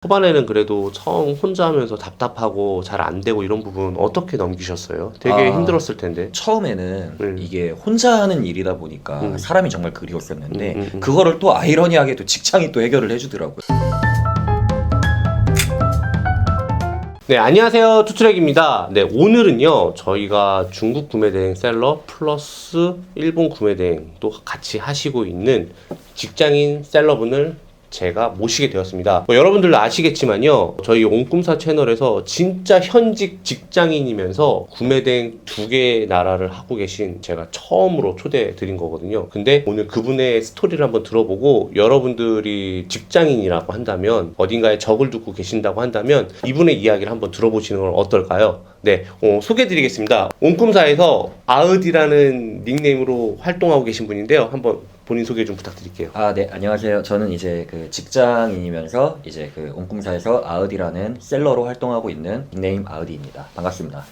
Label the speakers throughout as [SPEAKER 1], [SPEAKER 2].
[SPEAKER 1] 초반에는 그래도 처음 혼자 하면서 답답하고 잘 안 되고 이런 부분 어떻게 넘기셨어요? 되게 힘들었을 텐데.
[SPEAKER 2] 처음에는 이게 혼자 하는 일이다 보니까 사람이 정말 그리웠었는데
[SPEAKER 1] 음.
[SPEAKER 2] 그거를 또 아이러니하게도 직장이 또 해결을 해주더라고요.
[SPEAKER 1] 네, 안녕하세요. 투트랙입니다. 네, 오늘은요, 저희가 중국 구매대행 셀러 플러스 일본 구매대행도 같이 하시고 있는 직장인 셀러분을 제가 모시게 되었습니다. 여러분들도 아시겠지만요, 저희 옹꿈사 채널에서 진짜 현직 직장인이면서 구매대행 2개의 나라를 하고 계신 제가 처음으로 초대 드린 거거든요. 근데 오늘 그분의 스토리를 한번 들어보고 여러분들이 직장인이라고 한다면, 어딘가에 적을 두고 계신다고 한다면 이분의 이야기를 한번 들어보시는 건 어떨까요? 네, 소개해드리겠습니다. 옹꿈사에서 아으디라는 닉네임으로 활동하고 계신 분인데요. 한번 본인 소개 좀 부탁드릴게요.
[SPEAKER 2] 네, 안녕하세요. 저는 이제 그 직장인이면서 이제 그 옹꿈사에서 아으디라는 셀러로 활동하고 있는 닉네임 아으디입니다. 반갑습니다.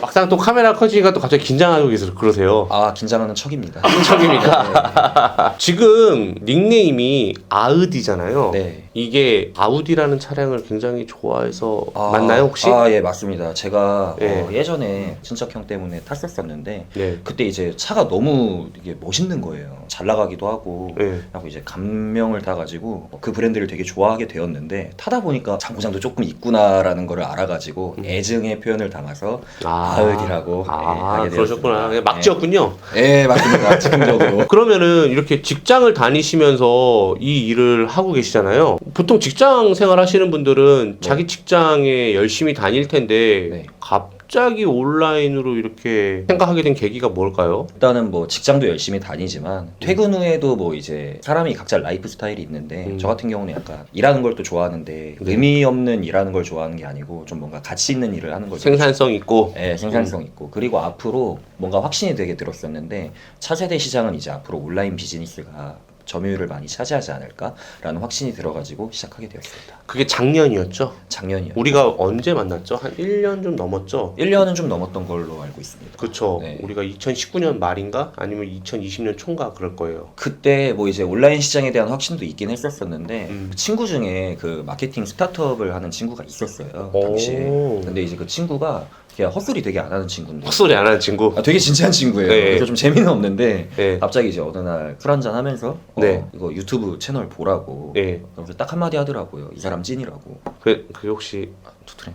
[SPEAKER 1] 막상 또 카메라 켜지니까 또 갑자기 긴장하고 계셔서 그러세요.
[SPEAKER 2] 긴장하는 척입니다.
[SPEAKER 1] 척입니까? 지금 닉네임이 아으디잖아요.
[SPEAKER 2] 네.
[SPEAKER 1] 이게 아우디라는 차량을 굉장히 좋아해서 맞나요 혹시?
[SPEAKER 2] 예, 맞습니다. 제가
[SPEAKER 1] 네.
[SPEAKER 2] 예전에 친척형 때문에 탔었었는데
[SPEAKER 1] 네.
[SPEAKER 2] 그때 이제 차가 너무 이게 멋있는 거예요. 잘 나가기도 하고
[SPEAKER 1] 네.
[SPEAKER 2] 하고 이제 감명을 타가지고 그 브랜드를 되게 좋아하게 되었는데 타다 보니까 장고장도 조금 있구나라는 거를 알아가지고 애증의 표현을 담아서 아으디라고 하게 되었습니다.
[SPEAKER 1] 그러셨구나. 그냥 막 지었군요.
[SPEAKER 2] 네, 맞습니다. 즉흥적으로.
[SPEAKER 1] 그러면은 이렇게 직장을 다니시면서 이 일을 하고 계시잖아요. 보통 직장 생활 하시는 분들은 자기 직장에 열심히 다닐 텐데 갑자기 온라인으로 이렇게 생각하게 된 계기가 뭘까요?
[SPEAKER 2] 일단은 뭐 직장도 열심히 다니지만 퇴근 후에도 뭐 이제 사람이 각자 라이프 스타일이 있는데 저 같은 경우는 약간 일하는 걸 또 좋아하는데 의미 없는 일하는 걸 좋아하는 게 아니고 좀 뭔가 가치 있는 일을 하는 걸
[SPEAKER 1] 생산성 있고.
[SPEAKER 2] 네, 생산성 있고 그리고 앞으로 뭔가 확신이 되게 들었었는데 차세대 시장은 이제 앞으로 온라인 비즈니스가 점유율을 많이 차지하지 않을까라는 확신이 들어가지고 시작하게 되었습니다.
[SPEAKER 1] 그게 작년이었죠?
[SPEAKER 2] 작년이요.
[SPEAKER 1] 우리가 언제 만났죠? 한 1년 좀 넘었죠?
[SPEAKER 2] 1년은 좀 넘었던 걸로 알고 있습니다.
[SPEAKER 1] 그쵸.
[SPEAKER 2] 네.
[SPEAKER 1] 우리가 2019년 말인가? 아니면 2020년 초인가 그럴 거예요.
[SPEAKER 2] 그때 뭐 이제 온라인 시장에 대한 확신도 있긴 했었었는데 친구 중에 그 마케팅 스타트업을 하는 친구가 있었어요. 당시에. 근데 이제 그 친구가 그냥 헛소리 되게 안 하는 친구인데
[SPEAKER 1] 헛소리 안 하는 친구?
[SPEAKER 2] 되게 진지한 친구예요.
[SPEAKER 1] 네.
[SPEAKER 2] 그래서 좀 재미는 없는데
[SPEAKER 1] 네.
[SPEAKER 2] 갑자기 이제 어느 날 술 한잔 하면서
[SPEAKER 1] 네.
[SPEAKER 2] 이거 유튜브 채널 보라고
[SPEAKER 1] 네.
[SPEAKER 2] 그래서 딱 한마디 하더라고요. 이 사람 찐이라고.
[SPEAKER 1] 그게 혹시
[SPEAKER 2] 투트랙.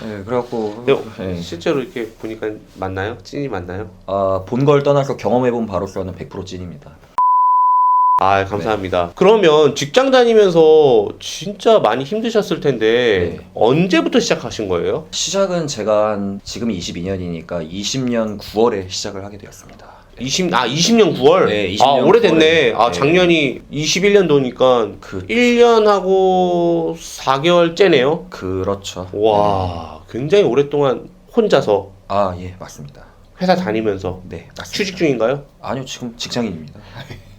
[SPEAKER 1] 네,
[SPEAKER 2] 그래갖고
[SPEAKER 1] 실제로 이렇게 보니까 맞나요? 찐이 맞나요?
[SPEAKER 2] 본 걸 떠나서 경험해본 바로서는 100% 찐입니다.
[SPEAKER 1] 감사합니다. 그러면 직장 다니면서 진짜 많이 힘드셨을 텐데 언제부터 시작하신 거예요?
[SPEAKER 2] 시작은 제가 지금이 22년이니까 20년 9월에 시작을 하게 되었습니다.
[SPEAKER 1] 20년 9월?
[SPEAKER 2] 네, 20년
[SPEAKER 1] 오래됐네.
[SPEAKER 2] 9월에.
[SPEAKER 1] 작년이 21년도니까 1년하고 4개월째네요.
[SPEAKER 2] 그렇죠.
[SPEAKER 1] 와, 굉장히 오랫동안 혼자서
[SPEAKER 2] 예, 맞습니다.
[SPEAKER 1] 회사 다니면서
[SPEAKER 2] 네, 맞습니다.
[SPEAKER 1] 취직 중인가요?
[SPEAKER 2] 아니요, 지금 직장인입니다.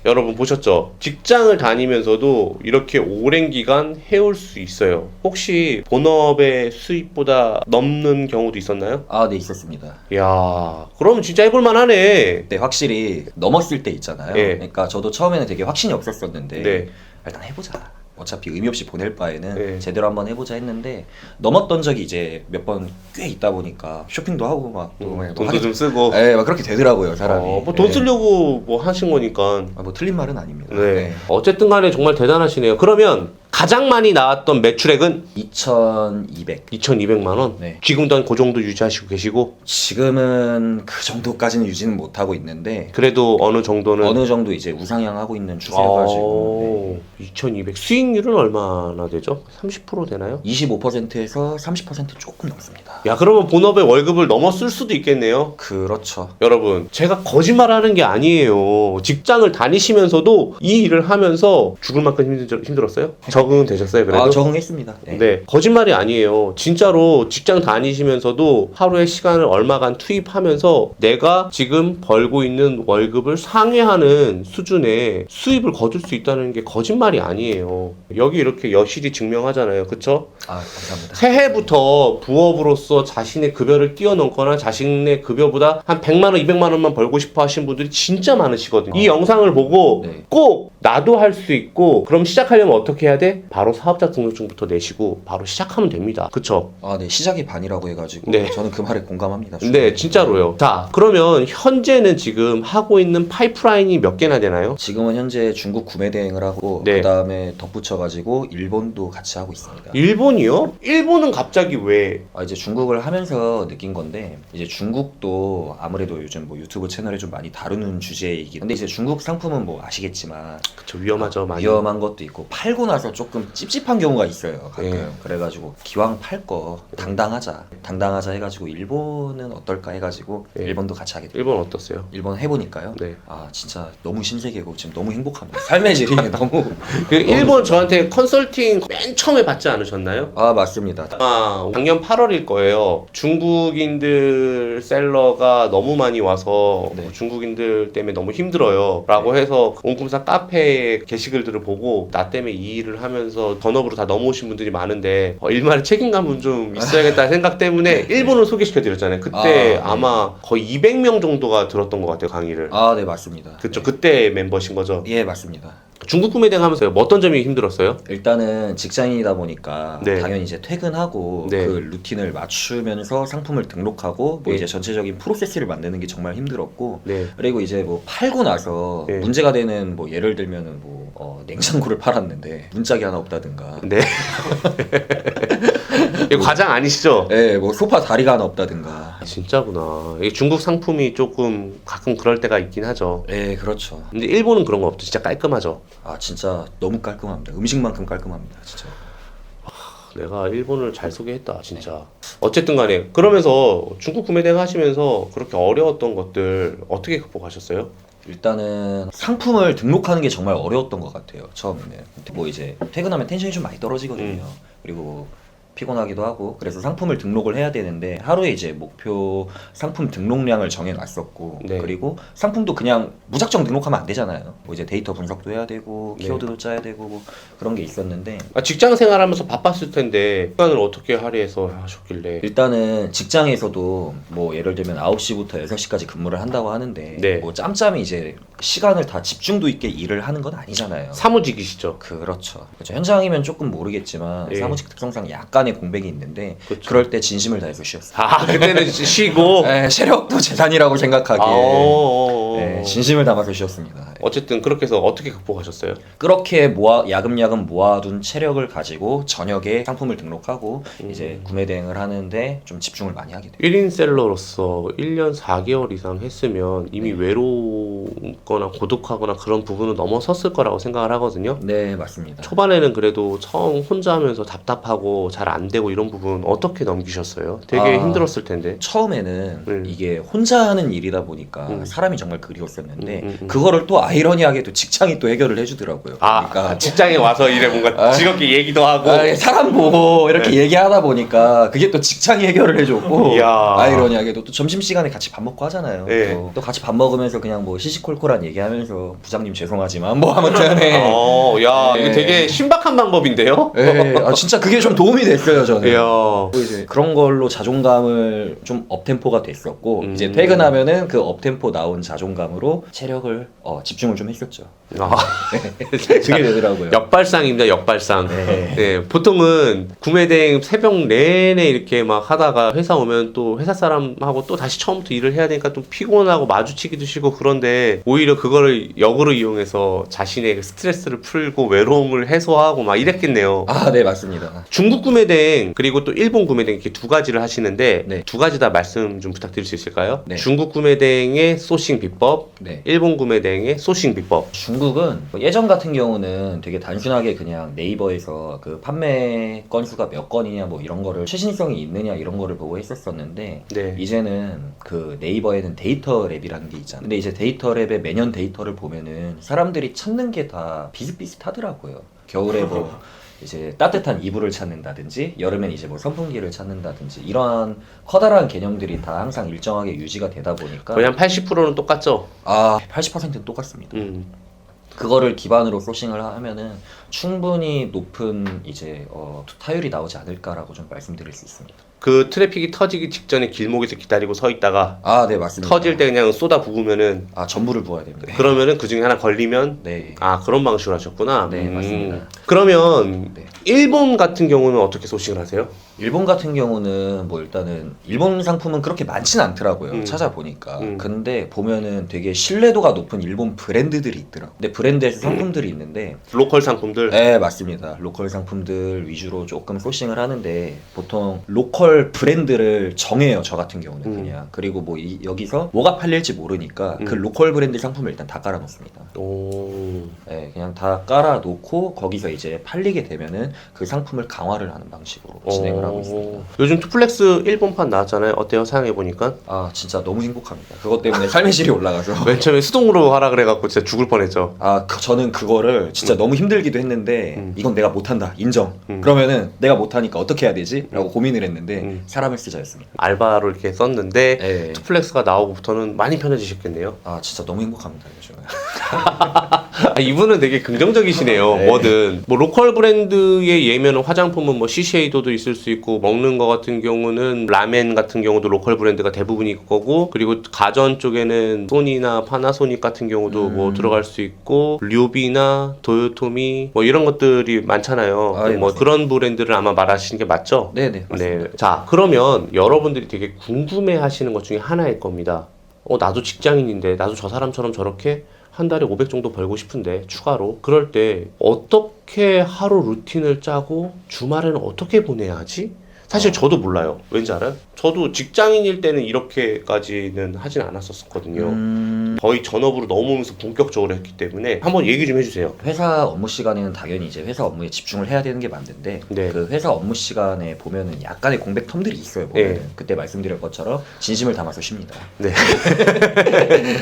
[SPEAKER 1] 여러분 보셨죠? 직장을 다니면서도 이렇게 오랜 기간 해올 수 있어요. 혹시 본업의 수입보다 넘는 경우도 있었나요?
[SPEAKER 2] 네, 있었습니다.
[SPEAKER 1] 이야, 그럼 진짜 해볼만 하네.
[SPEAKER 2] 네, 확실히 넘었을 때 있잖아요.
[SPEAKER 1] 네.
[SPEAKER 2] 그러니까 저도 처음에는 되게 확신이 없었었는데
[SPEAKER 1] 네.
[SPEAKER 2] 일단 해보자. 어차피 의미 없이 보낼 바에는
[SPEAKER 1] 네.
[SPEAKER 2] 제대로 한번 해보자 했는데 넘었던 적이 이제 몇 번 꽤 있다 보니까 쇼핑도 하고 막 또
[SPEAKER 1] 돈도 좀 쓰고.
[SPEAKER 2] 막 그렇게 되더라고요, 사람이.
[SPEAKER 1] 뭐 돈 쓰려고 뭐 하신 거니까.
[SPEAKER 2] 뭐 틀린 말은 아닙니다.
[SPEAKER 1] 네. 어쨌든 간에 정말 대단하시네요. 그러면 가장 많이 나왔던 매출액은
[SPEAKER 2] 2,200.
[SPEAKER 1] 2,200만 원?
[SPEAKER 2] 네.
[SPEAKER 1] 지금도 한 그 정도 유지하시고 계시고?
[SPEAKER 2] 지금은 그 정도까지는 유지는 못하고 있는데
[SPEAKER 1] 그래도 어느 정도는?
[SPEAKER 2] 어느 정도 이제 우상향하고 있는 추세여가지고
[SPEAKER 1] 2,200. 수익률은 얼마나 되죠? 30% 되나요?
[SPEAKER 2] 25%에서 30% 조금 넘습니다.
[SPEAKER 1] 야, 그러면 본업의 월급을 넘었을 수도 있겠네요.
[SPEAKER 2] 그렇죠.
[SPEAKER 1] 여러분, 제가 거짓말하는 게 아니에요. 직장을 다니시면서도 이 일을 하면서 죽을 만큼 힘들었어요? 적응 적응은 되셨어요, 그래도?
[SPEAKER 2] 아, 적응했습니다. 네.
[SPEAKER 1] 네, 거짓말이 아니에요. 진짜로 직장 다니시면서도 하루에 시간을 얼마간 투입하면서 내가 지금 벌고 있는 월급을 상회하는 수준의 수입을 거둘 수 있다는 게 거짓말이 아니에요. 여기 이렇게 여실히 증명하잖아요. 그쵸?
[SPEAKER 2] 아, 감사합니다.
[SPEAKER 1] 새해부터 부업으로서 자신의 급여를 뛰어넘거나 자신의 급여보다 한 100만 원, 200만 원만 벌고 싶어 하시는 분들이 진짜 많으시거든요. 이 영상을 보고
[SPEAKER 2] 네.
[SPEAKER 1] 꼭 나도 할 수 있고 그럼 시작하려면 어떻게 해야 돼? 바로 사업자 등록증부터 내시고 바로 시작하면 됩니다. 그쵸?
[SPEAKER 2] 아, 네. 시작이 반이라고 해가지고
[SPEAKER 1] 네.
[SPEAKER 2] 저는 그 말에 공감합니다.
[SPEAKER 1] 네, 진짜로요. 자, 그러면 현재는 지금 하고 있는 파이프라인이 몇 개나 되나요?
[SPEAKER 2] 지금은 현재 중국 구매 대행을 하고
[SPEAKER 1] 네.
[SPEAKER 2] 그 다음에 덧붙여가지고 일본도 같이 하고 있습니다.
[SPEAKER 1] 일본이요? 일본은 갑자기 왜?
[SPEAKER 2] 아, 이제 중국을 하면서 느낀 건데 이제 중국도 아무래도 요즘 뭐 유튜브 채널에 좀 많이 다루는 주제이긴 한데 이제 중국 상품은 뭐 아시겠지만
[SPEAKER 1] 그쵸, 위험하죠, 많이.
[SPEAKER 2] 위험한 것도 있고 팔고 나서 조금 찝찝한 경우가 있어요 가끔.
[SPEAKER 1] 네.
[SPEAKER 2] 그래가지고 기왕 팔 거 당당하자 해가지고 일본은 어떨까 해가지고
[SPEAKER 1] 네.
[SPEAKER 2] 일본도 같이 하게 됐어요.
[SPEAKER 1] 일본 어떻어요?
[SPEAKER 2] 일본 해보니까요.
[SPEAKER 1] 네.
[SPEAKER 2] 아, 진짜 너무 신세계고 지금 너무 행복합니다. 삶의 질이 너무.
[SPEAKER 1] 그 일본 저한테 컨설팅 맨 처음에 받지 않으셨나요?
[SPEAKER 2] 아, 맞습니다.
[SPEAKER 1] 아, 작년 8월일 거예요. 중국인들 셀러가 너무 많이 와서
[SPEAKER 2] 네.
[SPEAKER 1] 중국인들 때문에 너무 힘들어요. 라고 해서 옹꿈사 카페 게시글들을 보고 나 때문에 이 일을 하면서 전업으로 다 넘어오신 분들이 많은데 일말의 책임감은 좀 있어야겠다는 생각 때문에 일본을 소개시켜드렸잖아요. 그때
[SPEAKER 2] 네.
[SPEAKER 1] 아마 거의 200명 정도가 들었던 것 같아요, 강의를.
[SPEAKER 2] 아, 네, 맞습니다.
[SPEAKER 1] 그쵸,
[SPEAKER 2] 네.
[SPEAKER 1] 그때 멤버신 거죠?
[SPEAKER 2] 예, 맞습니다.
[SPEAKER 1] 중국 구매 대행 하면서 뭐 어떤 점이 힘들었어요?
[SPEAKER 2] 일단은 직장인이다 보니까
[SPEAKER 1] 네.
[SPEAKER 2] 당연히 이제 퇴근하고
[SPEAKER 1] 네.
[SPEAKER 2] 그 루틴을 맞추면서 상품을 등록하고 뭐
[SPEAKER 1] 네.
[SPEAKER 2] 이제 전체적인 프로세스를 만드는 게 정말 힘들었고
[SPEAKER 1] 네.
[SPEAKER 2] 그리고 이제 뭐 팔고 나서
[SPEAKER 1] 네.
[SPEAKER 2] 문제가 되는 뭐 예를 들면은 뭐 냉장고를 팔았는데 문짝이 하나 없다든가
[SPEAKER 1] 네. 이거 과장 아니시죠?
[SPEAKER 2] 네, 뭐 소파 다리가 하나 없다든가
[SPEAKER 1] 진짜구나. 이게 중국 상품이 조금 가끔 그럴 때가 있긴 하죠.
[SPEAKER 2] 네, 그렇죠.
[SPEAKER 1] 근데 일본은 그런 거 없죠. 진짜 깔끔하죠.
[SPEAKER 2] 아, 진짜 너무 깔끔합니다. 음식만큼 깔끔합니다, 진짜.
[SPEAKER 1] 내가 일본을 잘 소개했다, 진짜. 어쨌든 간에 그러면서 중국 구매 대행 하시면서 그렇게 어려웠던 것들 어떻게 극복하셨어요?
[SPEAKER 2] 일단은 상품을 등록하는 게 정말 어려웠던 것 같아요, 처음에는. 뭐 이제 퇴근하면 텐션이 좀 많이 떨어지거든요. 그리고 피곤하기도 하고 그래서 상품을 등록을 해야 되는데 하루에 이제 목표 상품 등록량을 정해놨었고
[SPEAKER 1] 네.
[SPEAKER 2] 그리고 상품도 그냥 무작정 등록하면 안 되잖아요. 뭐 이제 데이터 분석도 해야 되고
[SPEAKER 1] 네.
[SPEAKER 2] 키워드도 짜야 되고 뭐 그런 게 있었는데
[SPEAKER 1] 아, 직장 생활하면서 바빴을 텐데 시간을 어떻게 할애해서 하셨길래?
[SPEAKER 2] 일단은 직장에서도 뭐 예를 들면 9시부터 6시까지 근무를 한다고 하는데
[SPEAKER 1] 네.
[SPEAKER 2] 뭐 짬짬이 이제 시간을 다 집중도 있게 일을 하는 건 아니잖아요.
[SPEAKER 1] 사무직이시죠?
[SPEAKER 2] 그렇죠. 현장이면 조금 모르겠지만
[SPEAKER 1] 예.
[SPEAKER 2] 사무직 특성상 약간의 공백이 있는데
[SPEAKER 1] 그렇죠.
[SPEAKER 2] 그럴 때 진심을 다해서 쉬었어요.
[SPEAKER 1] 아, 그때는 쉬고.
[SPEAKER 2] 네, 체력도 재산이라고 생각하기에
[SPEAKER 1] 아,
[SPEAKER 2] 네, 진심을 담아서 쉬었습니다.
[SPEAKER 1] 어쨌든 그렇게 해서 어떻게 극복하셨어요?
[SPEAKER 2] 그렇게 야금야금 모아둔 체력을 가지고 저녁에 상품을 등록하고 이제 구매 대행을 하는데 좀 집중을 많이 하게 돼요.
[SPEAKER 1] 1인 셀러로서 1년 4개월 이상 했으면 이미 외롭거나 고독하거나 그런 부분은 넘어섰을 거라고 생각을 하거든요.
[SPEAKER 2] 네, 맞습니다.
[SPEAKER 1] 초반에는 그래도 처음 혼자 하면서 답답하고 잘 안 되고 이런 부분 어떻게 넘기셨어요? 되게
[SPEAKER 2] 아,
[SPEAKER 1] 힘들었을 텐데.
[SPEAKER 2] 처음에는 이게 혼자 하는 일이다 보니까 사람이 정말 그리웠었는데 그거를 또 아이러니하게도 직장이 또 해결을 해주더라고요.
[SPEAKER 1] 아, 직장에 와서 이래 뭔가 즐겁게 얘기도 하고.
[SPEAKER 2] 사람 보고 이렇게 얘기하다 보니까 그게 또 직장이 해결을 해줬고
[SPEAKER 1] 이야.
[SPEAKER 2] 아이러니하게도 또 점심시간에 같이 밥 먹고 하잖아요.
[SPEAKER 1] 네.
[SPEAKER 2] 또 같이 밥 먹으면서 그냥 뭐 시시콜콜한 얘기하면서 부장님 죄송하지만 뭐 아무튼
[SPEAKER 1] 야,
[SPEAKER 2] 네.
[SPEAKER 1] 이거 되게 신박한 방법인데요?
[SPEAKER 2] 네, 진짜 그게 좀 도움이 됐어요 저는.
[SPEAKER 1] 이야.
[SPEAKER 2] 뭐 이제 그런 걸로 자존감을 좀 업템포가 됐었고 이제 퇴근하면은 그 업템포 나온 자존감으로 체력을 집중을 좀 했었죠.
[SPEAKER 1] 아,
[SPEAKER 2] 그게 되더라고요.
[SPEAKER 1] 역발상입니다, 역발상.
[SPEAKER 2] 네.
[SPEAKER 1] 네, 보통은 구매대행 새벽 내내 이렇게 막 하다가 회사 오면 또 회사 사람하고 또 다시 처음부터 일을 해야 되니까 좀 피곤하고 마주치기도 싫고 그런데 오히려 그거를 역으로 이용해서 자신의 스트레스를 풀고 외로움을 해소하고 막 이랬겠네요.
[SPEAKER 2] 아, 네, 맞습니다.
[SPEAKER 1] 중국 구매대행 그리고 또 일본 구매대행 이렇게 두 가지를 하시는데
[SPEAKER 2] 네.
[SPEAKER 1] 두 가지 다 말씀 좀 부탁드릴 수 있을까요?
[SPEAKER 2] 네.
[SPEAKER 1] 중국 구매대행의 소싱 비법,
[SPEAKER 2] 네.
[SPEAKER 1] 일본 구매대행의 소싱 비법.
[SPEAKER 2] 중국은 예전 같은 경우는 되게 단순하게 그냥 네이버에서 그 판매 건수가 몇 건이냐 뭐 이런 거를 최신성이 있느냐 이런 거를 보고 했었었는데
[SPEAKER 1] 네.
[SPEAKER 2] 이제는 그 네이버에는 데이터 랩이라는 게 있잖아요. 근데 이제 데이터 랩의 매년 데이터를 보면은 사람들이 찾는 게 다 비슷비슷하더라고요. 겨울에 뭐 이제 따뜻한 이불을 찾는다든지 여름엔 이제 뭐 선풍기를 찾는다든지 이러한 커다란 개념들이 다 항상 일정하게 유지가 되다 보니까
[SPEAKER 1] 거의 한 80%는 똑같죠.
[SPEAKER 2] 80%는 똑같습니다. 그거를 기반으로 소싱을 하면은 충분히 높은 이제 타율이 나오지 않을까라고 좀 말씀드릴 수 있습니다.
[SPEAKER 1] 그 트래픽이 터지기 직전에 길목에서 기다리고 서 있다가
[SPEAKER 2] 네 맞습니다.
[SPEAKER 1] 터질 때 그냥 쏟아 부으면은
[SPEAKER 2] 전부를 부어야 됩니다.
[SPEAKER 1] 그러면은 그 중에 하나 걸리면
[SPEAKER 2] 네.
[SPEAKER 1] 그런 방식으로 하셨구나.
[SPEAKER 2] 네, 맞습니다.
[SPEAKER 1] 그러면
[SPEAKER 2] 네.
[SPEAKER 1] 일본 같은 경우는 어떻게 소싱을 하세요?
[SPEAKER 2] 일본 같은 경우는 뭐 일단은 일본 상품은 그렇게 많진 않더라고요. 찾아보니까. 근데 보면은 되게 신뢰도가 높은 일본 브랜드들이 있더라고요. 근데 브랜드에서 상품들이 있는데
[SPEAKER 1] 로컬 상품들.
[SPEAKER 2] 네 맞습니다. 로컬 상품들 위주로 조금 소싱을 하는데 보통 로컬 브랜드를 정해요. 저 같은 경우는 그냥. 그리고 뭐 여기서 뭐가 팔릴지 모르니까 그 로컬 브랜드 상품을 일단 다 깔아놓습니다. 네, 그냥 다 깔아놓고 거기서 이제 팔리게 되면은 그 상품을 강화를 하는 방식으로 진행을 하고 있습니다.
[SPEAKER 1] 요즘 투플렉스 일본판 나왔잖아요. 어때요? 사용해보니까?
[SPEAKER 2] 진짜 너무 행복합니다. 그것 때문에 삶의 질이 올라가서.
[SPEAKER 1] 맨 처음에 수동으로 하라 그래갖고 진짜 죽을 뻔했죠.
[SPEAKER 2] 저는 그거를 진짜 너무 힘들기도 했는데 이건 내가 못한다 인정. 그러면은 내가 못하니까 어떻게 해야 되지? 라고 고민을 했는데 사람을 쓰자였습니다.
[SPEAKER 1] 알바로 이렇게 썼는데
[SPEAKER 2] 네.
[SPEAKER 1] 투플렉스가 나오고부터는 많이 편해지셨겠네요.
[SPEAKER 2] 진짜 너무 행복합니다 요즘은.
[SPEAKER 1] 이분은 되게 긍정적이시네요.
[SPEAKER 2] 네.
[SPEAKER 1] 뭐든 뭐 로컬 브랜드의 예면은 화장품은 뭐 시쉐이도도 있을 수 있고 먹는 거 같은 경우는 라멘 같은 경우도 로컬 브랜드가 대부분일 거고 그리고 가전 쪽에는 소니나 파나소닉 같은 경우도 뭐 들어갈 수 있고 류비나 도요토미 뭐 이런 것들이 많잖아요.
[SPEAKER 2] 예,
[SPEAKER 1] 뭐
[SPEAKER 2] 맞습니다.
[SPEAKER 1] 그런 브랜드를 아마 말하시는 게 맞죠?
[SPEAKER 2] 네네 맞습니다.
[SPEAKER 1] 네. 자, 그러면 여러분들이 되게 궁금해 하시는 것 중에 하나일 겁니다. 나도 직장인인데, 나도 저 사람처럼 저렇게 한 달에 500 정도 벌고 싶은데, 추가로. 그럴 때, 어떻게 하루 루틴을 짜고, 주말에는 어떻게 보내야 하지? 사실 저도 몰라요. 왠지 알아요? 저도 직장인일 때는 이렇게까지는 하진 않았었거든요. 거의 전업으로 넘어오면서 본격적으로 했기 때문에 한번 얘기 좀 해주세요.
[SPEAKER 2] 회사 업무 시간에는 당연히 이제 회사 업무에 집중을 해야 되는 게 맞는데
[SPEAKER 1] 네.
[SPEAKER 2] 그 회사 업무 시간에 보면은 약간의 공백 텀들이 있어요. 보면은.
[SPEAKER 1] 네.
[SPEAKER 2] 그때 말씀드린 것처럼 진심을 담아서 쉽니다.
[SPEAKER 1] 네.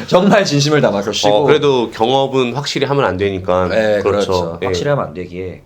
[SPEAKER 2] 정말 진심을 담아서 쉬고
[SPEAKER 1] 그래도 경업은 확실히 하면 안 되니까.
[SPEAKER 2] 네, 그렇죠.
[SPEAKER 1] 네.
[SPEAKER 2] 확실히 하면 안 되기에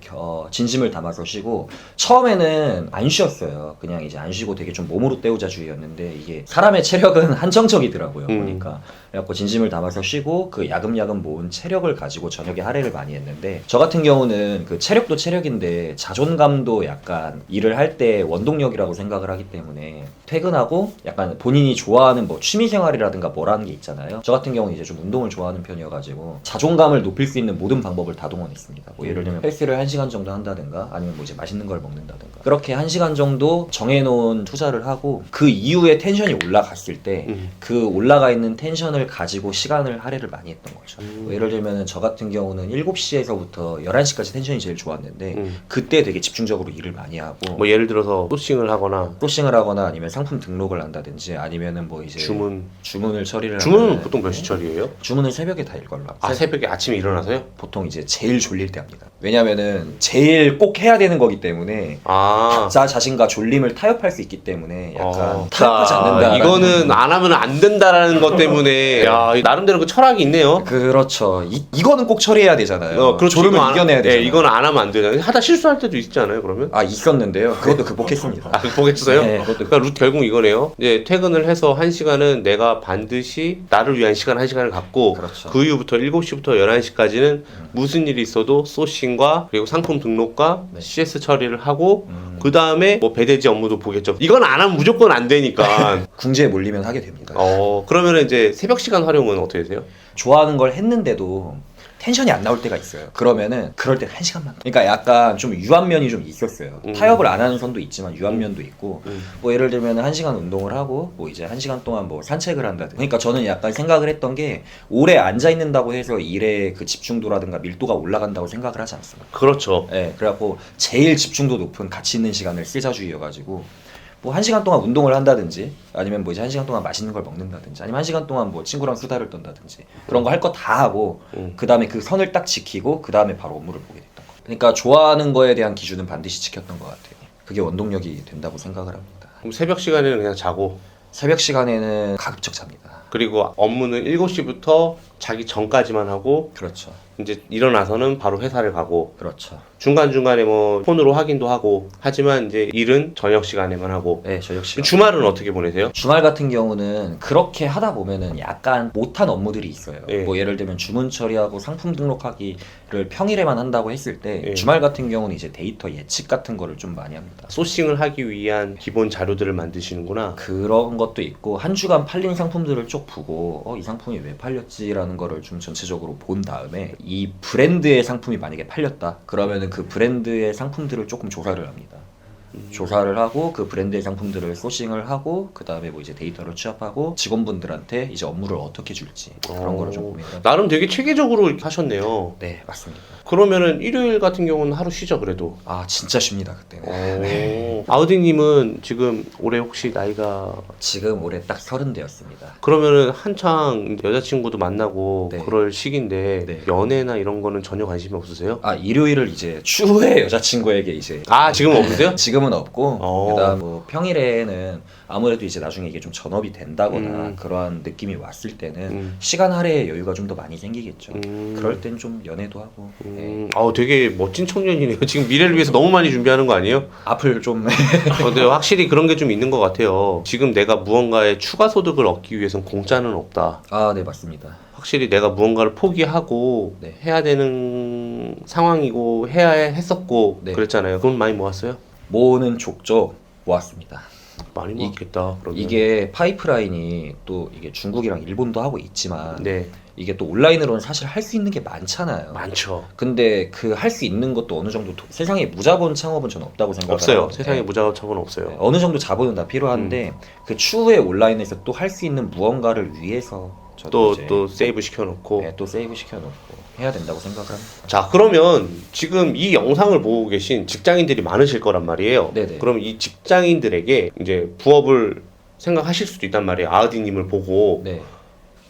[SPEAKER 2] 진심을 담아서 쉬고 처음에는 안 쉬었어요. 그냥 이제 안 쉬고 되게 좀 몸으로 때우자주의였는데 이게 사람의 체력은 한정적이더라고요. 보니까. 그래갖고 진심을 담아서 쉬고 그 야금야금 모은 체력을 가지고 저녁에 할애를 많이 했는데 저 같은 경우는 그 체력도 체력인데 자존감도 약간 일을 할 때 원동력이라고 생각을 하기 때문에 퇴근하고 약간 본인이 좋아하는 뭐 취미생활이라든가 뭐라는 게 있잖아요. 저 같은 경우는 이제 좀 운동을 좋아하는 편이어가지고 자존감을 높일 수 있는 모든 방법을 다 동원했습니다. 뭐 예를 들면 헬스를 1시간 정도 한다든가 아니면 뭐 이제 맛있는 걸 먹는다든가 그렇게 1시간 정도 정해놓은 투자를 하고 그 이후에 텐션이 올라갔을 때 그 올라가 있는 텐션을 가지고 시간을 할애를 많이 했던 거죠. 뭐 예를 들면 저 같은 경우는 7시에서부터 11시까지 텐션이 제일 좋았는데 그때 되게 집중적으로 일을 많이 하고
[SPEAKER 1] 뭐 예를 들어서 소싱을 하거나
[SPEAKER 2] 소싱을 하거나 아니면 상품 등록을 한다든지 아니면은 뭐 이제 주문을 처리를
[SPEAKER 1] 주문은
[SPEAKER 2] 하면은
[SPEAKER 1] 보통 몇 시 처리예요?
[SPEAKER 2] 주문은 새벽에 다 일걸로
[SPEAKER 1] 새벽에 아침에 일어나서요?
[SPEAKER 2] 보통 이제 제일 졸릴 때 합니다. 왜냐면은 제일 꼭 해야 되는 거기 때문에 각자 자신과 졸림을 타협할 수 있기 때문에 약간 타협하지 않는다.
[SPEAKER 1] 이거는 안 하면 안 된다라는 것 때문에 야, 나름대로 그 철학이 있네요.
[SPEAKER 2] 그렇죠. 이거는 꼭 처리해야 되잖아요. 졸음을 이겨내야 되잖아요.
[SPEAKER 1] 이거는 안 하면 안 되잖아요. 하다 실수할 때도 있지 않아요, 그러면?
[SPEAKER 2] 있었는데요. 그것도 극복했습니다.
[SPEAKER 1] 극복했어요?
[SPEAKER 2] 네,
[SPEAKER 1] 그러니까 결국 이거네요. 이제 퇴근을 해서 1시간은 내가 반드시 나를 위한 시간 1시간을 갖고
[SPEAKER 2] 그렇죠.
[SPEAKER 1] 그 이후부터 7시부터 11시까지는 무슨 일이 있어도 소싱과 그리고 상품 등록과 CS 처리를 하고 그 다음에 뭐 배대지 업무도 보겠죠. 이건 안 하면 무조건 안 되니까.
[SPEAKER 2] 궁지에 몰리면 하게 됩니다.
[SPEAKER 1] 그러면 이제 새벽 시간 활용은 어떻게 되세요?
[SPEAKER 2] 좋아하는 걸 했는데도 텐션이 안 나올 때가 있어요. 그러면은 그럴 때 1시간만. 그러니까 약간 좀 유한면이 좀 있었어요. 타협을 안 하는 선도 있지만 유한면도 있고 뭐 예를 들면 1시간 운동을 하고 뭐 이제 1시간 동안 뭐 산책을 한다든가. 그러니까 저는 약간 생각을 했던 게 오래 앉아 있는다고 해서 일에 그 집중도라든가 밀도가 올라간다고 생각을 하지 않습니다.
[SPEAKER 1] 그렇죠.
[SPEAKER 2] 네, 그래갖고 제일 집중도 높은 가치 있는 시간을 쓰자주의여가지고 뭐 1시간 동안 운동을 한다든지 아니면 뭐 이제 1시간 동안 맛있는 걸 먹는다든지 아니면 1시간 동안 뭐 친구랑 수다를 떤다든지 그런 거 할 거 다 하고 그 다음에 그 선을 딱 지키고 그 다음에 바로 업무를 보게 됐던 거. 그러니까 좋아하는 거에 대한 기준은 반드시 지켰던 것 같아요. 그게 원동력이 된다고 생각을 합니다.
[SPEAKER 1] 그럼 새벽 시간에는 그냥 자고
[SPEAKER 2] 새벽 시간에는 가급적 잡니다.
[SPEAKER 1] 그리고 업무는 7시부터 자기 전까지만 하고
[SPEAKER 2] 그렇죠.
[SPEAKER 1] 이제 일어나서는 바로 회사를 가고
[SPEAKER 2] 그렇죠.
[SPEAKER 1] 중간중간에 뭐 폰으로 확인도 하고 하지만 이제 일은 저녁 시간에만 하고.
[SPEAKER 2] 네, 저 역시.
[SPEAKER 1] 주말은 어떻게 보내세요?
[SPEAKER 2] 주말 같은 경우는 그렇게 하다 보면은 약간 못한 업무들이 있어요.
[SPEAKER 1] 예.
[SPEAKER 2] 뭐 예를 들면 주문 처리하고 상품 등록하기를 평일에만 한다고 했을 때
[SPEAKER 1] 예.
[SPEAKER 2] 주말 같은 경우는 이제 데이터 예측 같은 거를 좀 많이 합니다.
[SPEAKER 1] 소싱을 하기 위한 기본 자료들을 만드시는구나.
[SPEAKER 2] 그런 것도 있고 한 주간 팔린 상품들을 쭉 보고 이 상품이 왜 팔렸지라는 거를 좀 전체적으로 본 다음에 이 브랜드의 상품이 만약에 팔렸다 그러면은 그 브랜드의 상품들을 조금 조사를 합니다. 조사를 하고 그 브랜드의 상품들을 소싱을 하고 그 다음에 뭐 이제 데이터를 취합하고 직원분들한테 이제 업무를 어떻게 줄지 그런 거를 좀 고민을 합니다.
[SPEAKER 1] 나름 되게 체계적으로 하셨네요.
[SPEAKER 2] 네, 맞습니다.
[SPEAKER 1] 그러면은 일요일 같은 경우는 하루 쉬죠, 그래도.
[SPEAKER 2] 아, 진짜 쉽니다 그때는.
[SPEAKER 1] 아우디님은 지금 올해 혹시 나이가
[SPEAKER 2] 지금 올해 딱 30 되었습니다.
[SPEAKER 1] 그러면은 한창 여자친구도 만나고
[SPEAKER 2] 네.
[SPEAKER 1] 그럴 시기인데
[SPEAKER 2] 네.
[SPEAKER 1] 연애나 이런 거는 전혀 관심이 없으세요?
[SPEAKER 2] 아, 일요일을 이제 추후에 여자친구에게 이제
[SPEAKER 1] 지금은 없으세요?
[SPEAKER 2] 지금은 없고
[SPEAKER 1] 어.
[SPEAKER 2] 그다음 뭐 평일에는 아무래도 이제 나중에 이게 좀 전업이 된다거나 그러한 느낌이 왔을 때는 시간 할애의 여유가 좀 더 많이 생기겠죠. 그럴 땐 좀 연애도 하고 네.
[SPEAKER 1] 되게 멋진 청년이네요. 지금 미래를 위해서 너무 많이 준비하는 거 아니에요?
[SPEAKER 2] 앞을 좀
[SPEAKER 1] 근데 확실히 그런 게 좀 있는 것 같아요. 지금 내가 무언가의 추가 소득을 얻기 위해선 공짜는 없다.
[SPEAKER 2] 아, 네, 맞습니다.
[SPEAKER 1] 확실히 내가 무언가를 포기하고
[SPEAKER 2] 네.
[SPEAKER 1] 해야 되는 상황이고 해야 했었고
[SPEAKER 2] 네.
[SPEAKER 1] 그랬잖아요. 돈 많이 모았어요?
[SPEAKER 2] 모으는 족족 모았습니다.
[SPEAKER 1] 많이 모았겠다. 그러면.
[SPEAKER 2] 이게 파이프라인이 또 이게 중국이랑 일본도 하고 있지만
[SPEAKER 1] 네,
[SPEAKER 2] 이게 또 온라인으로는 사실 할 수 있는 게 많잖아요.
[SPEAKER 1] 많죠.
[SPEAKER 2] 근데 그 할 수 있는 것도 어느 정도 세상에 무자본 창업은 저는 없다고 생각해요.
[SPEAKER 1] 없어요. 세상에 무자본은 없어요.
[SPEAKER 2] 어느 정도 자본은 다 필요한데 그 추후에 온라인에서 또 할 수 있는 무언가를 위해서 저도 이제
[SPEAKER 1] 또 세이브 시켜놓고.
[SPEAKER 2] 또 세이브 시켜놓고 해야 된다고 생각을 합니다.
[SPEAKER 1] 자, 그러면 지금 이 영상을 보고 계신 직장인들이 많으실 거란 말이에요.
[SPEAKER 2] 네네.
[SPEAKER 1] 그럼 이 직장인들에게 이제 부업을 생각하실 수도 있단 말이에요. 아우디님을 보고
[SPEAKER 2] 네.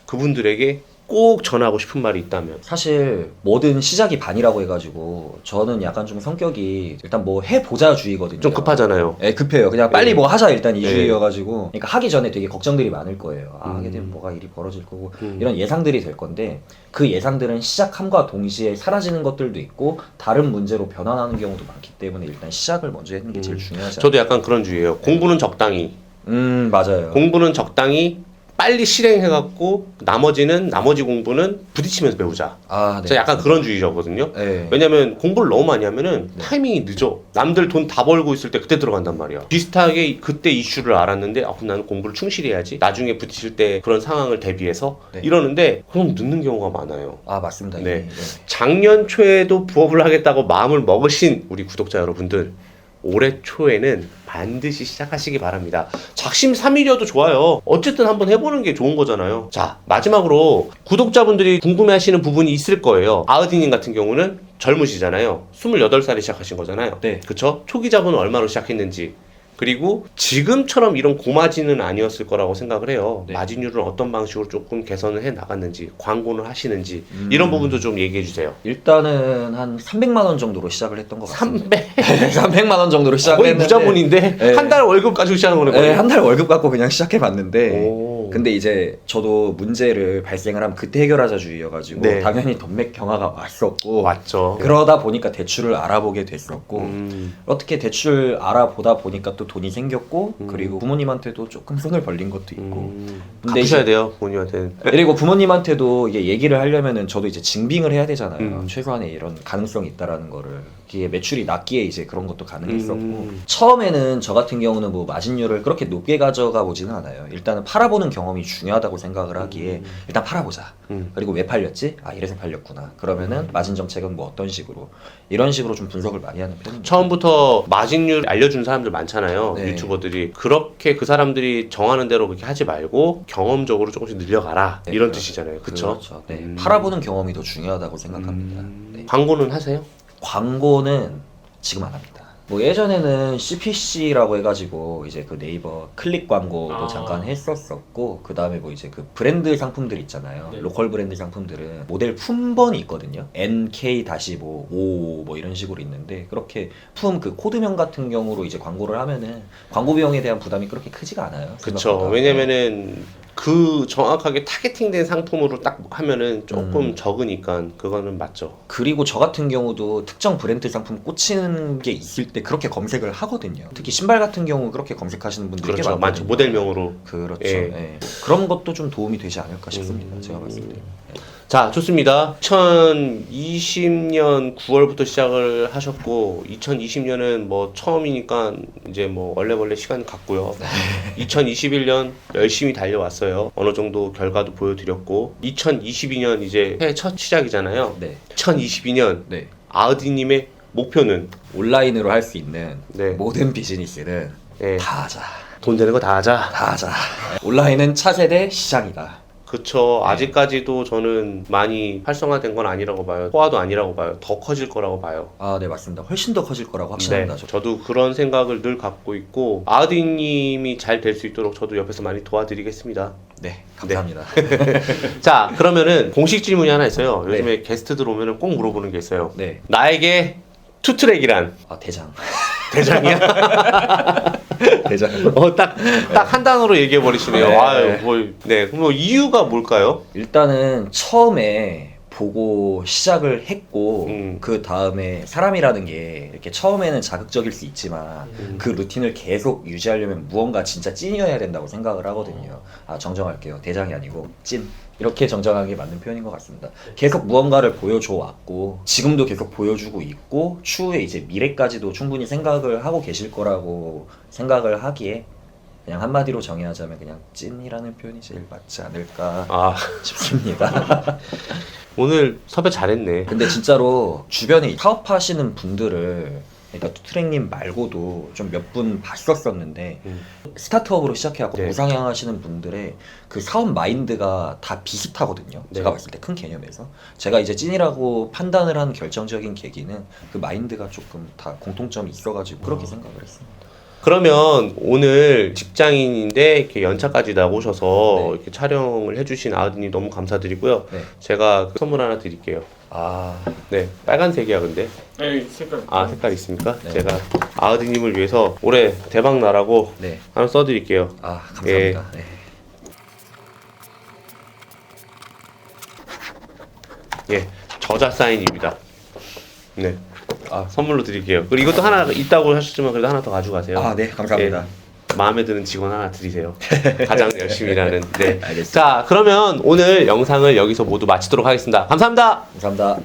[SPEAKER 1] 그분들에게 꼭 전하고 싶은 말이 있다면.
[SPEAKER 2] 사실 뭐든 시작이 반이라고 해가지고 저는 약간 좀 성격이 일단 뭐 해보자주의거든요.
[SPEAKER 1] 좀 급하잖아요.
[SPEAKER 2] 네, 급해요. 그냥 빨리
[SPEAKER 1] 네.
[SPEAKER 2] 뭐 하자 일단
[SPEAKER 1] 네.
[SPEAKER 2] 이주의여가지고 그러니까 하기 전에 되게 걱정들이 많을 거예요. 하게 되면 뭐가 일이 벌어질 거고 이런 예상들이 될 건데 그 예상들은 시작함과 동시에 사라지는 것들도 있고 다른 문제로 변환하는 경우도 많기 때문에 일단 시작을 먼저 하는 게 제일 중요하지 않아요.
[SPEAKER 1] 저도 약간 그런 주의예요. 공부는 적당히.
[SPEAKER 2] 맞아요.
[SPEAKER 1] 공부는 적당히 빨리 실행해갖고 나머지 공부는 부딪히면서 배우자.
[SPEAKER 2] 아, 네.
[SPEAKER 1] 저 약간 그런 주의자거든요.
[SPEAKER 2] 네.
[SPEAKER 1] 왜냐면 공부를 너무 많이 하면은 타이밍이 늦어. 남들 돈 다 벌고 있을 때 그때 들어간단 말이야. 비슷하게 그때 이슈를 알았는데 그럼 나는 공부를 충실히 해야지. 나중에 부딪힐 때 그런 상황을 대비해서
[SPEAKER 2] 네.
[SPEAKER 1] 이러는데 그럼 늦는 경우가 많아요.
[SPEAKER 2] 아, 맞습니다.
[SPEAKER 1] 네.
[SPEAKER 2] 네.
[SPEAKER 1] 작년 초에도 부업을 하겠다고 마음을 먹으신 우리 구독자 여러분들 올해 초에는 반드시 시작하시기 바랍니다. 작심삼일이어도 좋아요. 어쨌든 한번 해보는 게 좋은 거잖아요. 자, 마지막으로 구독자분들이 궁금해하시는 부분이 있을 거예요. 아우디님 같은 경우는 젊으시잖아요. 28살에 시작하신 거잖아요.
[SPEAKER 2] 네.
[SPEAKER 1] 그쵸? 초기 자본은 얼마로 시작했는지, 그리고 지금처럼 이런 고마진은 아니었을 거라고 생각을 해요.
[SPEAKER 2] 네.
[SPEAKER 1] 마진율은 어떤 방식으로 조금 개선을 해 나갔는지, 광고는 하시는지 이런 부분도 좀 얘기해 주세요.
[SPEAKER 2] 일단은 한 300만 원 정도로 시작을 했던 것 같습니다.
[SPEAKER 1] 300?
[SPEAKER 2] 300만 원 정도로 시작을
[SPEAKER 1] 거의
[SPEAKER 2] 했는데
[SPEAKER 1] 무자본인데
[SPEAKER 2] 네.
[SPEAKER 1] 한 달 월급 가지고 시작하는 거네. 거의.
[SPEAKER 2] 네, 한 달 월급 갖고 그냥 시작해봤는데
[SPEAKER 1] 오.
[SPEAKER 2] 근데 이제 저도 문제를 발생을 하면 그때 해결하자 주의여가지고
[SPEAKER 1] 네.
[SPEAKER 2] 당연히 돈맥 경화가 왔었고
[SPEAKER 1] 맞죠.
[SPEAKER 2] 그러다 보니까 대출을 알아보게 됐었고 어떻게 대출 알아보다 보니까 또 돈이 생겼고 그리고 부모님한테도 조금 손을 벌린 것도 있고 근데
[SPEAKER 1] 갚으셔야
[SPEAKER 2] 이제-
[SPEAKER 1] 돼요, 부모님한테는.
[SPEAKER 2] 그리고 부모님한테도 이게 얘기를 하려면은 저도 이제 증빙을 해야 되잖아요. 최소한의 이런 가능성이 있다라는 거를. 이게 매출이 낮기에 이제 그런 것도 가능했었고 처음에는 저 같은 경우는 뭐 마진율을 그렇게 높게 가져가 보지는 않아요. 일단은 팔아보는 경험이 중요하다고 생각을 하기에 일단 팔아보자. 그리고 왜 팔렸지? 이래서 팔렸구나. 그러면은 마진 정책은 뭐 어떤 식으로 이런 식으로 좀 분석을 많이 하는 편입니다.
[SPEAKER 1] 처음부터 마진율 알려준 사람들 많잖아요.
[SPEAKER 2] 네.
[SPEAKER 1] 유튜버들이. 그렇게 그 사람들이 정하는 대로 그렇게 하지 말고 경험적으로 조금씩 늘려가라.
[SPEAKER 2] 네,
[SPEAKER 1] 이런
[SPEAKER 2] 그렇죠.
[SPEAKER 1] 뜻이잖아요. 그쵸?
[SPEAKER 2] 그렇죠. 네. 팔아보는 경험이 더 중요하다고 생각합니다. 네.
[SPEAKER 1] 광고는 하세요?
[SPEAKER 2] 광고는 지금 안 합니다. 뭐 예전에는 CPC라고 해가지고 이제 그 네이버 클릭 광고도 잠깐 했었었고 그 다음에 뭐 이제 그 브랜드 상품들 있잖아요. 로컬 브랜드 상품들은 모델 품번이 있거든요. NK-5 뭐 이런 식으로 있는데 그렇게 품 그 코드명 같은 경우로 이제 광고를 하면은 광고 비용에 대한 부담이 그렇게 크지가 않아요.
[SPEAKER 1] 그쵸.
[SPEAKER 2] 생각보다.
[SPEAKER 1] 왜냐면은 그 정확하게 타겟팅된 상품으로 딱 하면은 조금 적으니까 그거는 맞죠.
[SPEAKER 2] 그리고 저 같은 경우도 특정 브랜드 상품 꽂히는 게 있을 때 그렇게 검색을 하거든요. 특히 신발 같은 경우 그렇게 검색하시는 분들이 꽤
[SPEAKER 1] 그렇죠. 많죠.
[SPEAKER 2] 많거든요.
[SPEAKER 1] 모델명으로.
[SPEAKER 2] 그렇죠.
[SPEAKER 1] 예.
[SPEAKER 2] 예. 그런 것도 좀 도움이 되지 않을까 싶습니다. 제가 봤을 때.
[SPEAKER 1] 자, 좋습니다. 2020년 9월부터 시작을 하셨고 2020년은 뭐 처음이니까 이제 뭐 원래 시간 갔고요. 2021년 열심히 달려왔어요. 어느 정도 결과도 보여드렸고 2022년 이제 해 첫 시작이잖아요.
[SPEAKER 2] 네.
[SPEAKER 1] 2022년
[SPEAKER 2] 네.
[SPEAKER 1] 아우디님의 목표는
[SPEAKER 2] 온라인으로 할 수 있는
[SPEAKER 1] 네.
[SPEAKER 2] 모든 비즈니스는
[SPEAKER 1] 네.
[SPEAKER 2] 다 하자.
[SPEAKER 1] 돈 되는 거 다 하자.
[SPEAKER 2] 다 하자. 온라인은 차세대 시장이다.
[SPEAKER 1] 그쵸.
[SPEAKER 2] 네.
[SPEAKER 1] 아직까지도 저는 많이 활성화된 건 아니라고 봐요. 포화도 아니라고 봐요. 더 커질 거라고 봐요.
[SPEAKER 2] 아, 네, 맞습니다. 훨씬 더 커질 거라고 확신합니다.
[SPEAKER 1] 네, 저도 그런 생각을 늘 갖고 있고 아우디님이 잘 될 수 있도록 저도 옆에서 많이 도와드리겠습니다.
[SPEAKER 2] 네, 감사합니다.
[SPEAKER 1] 자, 그러면은 공식 질문이 하나 있어요.
[SPEAKER 2] 네.
[SPEAKER 1] 요즘에 게스트들 오면은 꼭 물어보는 게 있어요.
[SPEAKER 2] 네.
[SPEAKER 1] 나에게 투트랙이란
[SPEAKER 2] 아, 대장.
[SPEAKER 1] 대장이야?
[SPEAKER 2] 대장.
[SPEAKER 1] 딱 한 단어로 얘기해 버리시네요.
[SPEAKER 2] 네.
[SPEAKER 1] 아유, 네, 그럼 이유가 뭘까요?
[SPEAKER 2] 일단은 처음에 보고 시작을 했고 그 다음에 사람이라는 게 이렇게 처음에는 자극적일 수 있지만 그 루틴을 계속 유지하려면 무언가 진짜 찐이어야 된다고 생각을 하거든요. 아, 정정할게요. 대장이 아니고 찐. 이렇게 정정하는 게 맞는 표현인 것 같습니다. 계속 무언가를 보여줘 왔고 지금도 계속 보여주고 있고 추후에 이제 미래까지도 충분히 생각을 하고 계실 거라고 생각을 하기에 그냥 한마디로 정의하자면 그냥 찐이라는 표현이 제일 맞지 않을까 싶습니다.
[SPEAKER 1] 오늘 섭외 잘했네.
[SPEAKER 2] 근데 진짜로 주변에 사업하시는 분들을 그러니까 투트랙님 말고도 좀 몇 분 봤었었는데 스타트업으로 시작해갖고
[SPEAKER 1] 네.
[SPEAKER 2] 무상향하시는 분들의 그 사업 마인드가 다 비슷하거든요.
[SPEAKER 1] 네.
[SPEAKER 2] 제가 봤을 때 큰 개념에서 제가 이제 찐이라고 판단을 한 결정적인 계기는 그 마인드가 조금 다 공통점이 있어가지고 그렇게 생각을 했습니다.
[SPEAKER 1] 그러면 오늘 직장인인데 이렇게 연차까지 나오셔서
[SPEAKER 2] 네.
[SPEAKER 1] 이렇게 촬영을 해주신 아드님 너무 감사드리고요.
[SPEAKER 2] 네.
[SPEAKER 1] 제가 그 선물 하나 드릴게요.
[SPEAKER 2] 아,
[SPEAKER 1] 네, 빨간색이야 근데.
[SPEAKER 3] 네, 색깔.
[SPEAKER 1] 아, 색깔 있습니까?
[SPEAKER 2] 네.
[SPEAKER 1] 제가 아드님을 위해서 올해 대박 나라고
[SPEAKER 2] 네.
[SPEAKER 1] 하나 써드릴게요.
[SPEAKER 2] 아, 감사합니다. 네.
[SPEAKER 1] 예, 저자 사인입니다. 네,
[SPEAKER 2] 아,
[SPEAKER 1] 선물로 드릴게요. 그리고 이것도 하나 있다고 하셨지만 그래도 하나 더 가져가세요.
[SPEAKER 2] 아, 네, 감사합니다.
[SPEAKER 1] 마음에 드는 직원 하나 드리세요. 가장 열심히 일하는. 네.
[SPEAKER 2] 알겠습니다.
[SPEAKER 1] 자, 그러면 오늘 영상을 여기서 모두 마치도록 하겠습니다. 감사합니다.
[SPEAKER 2] 감사합니다.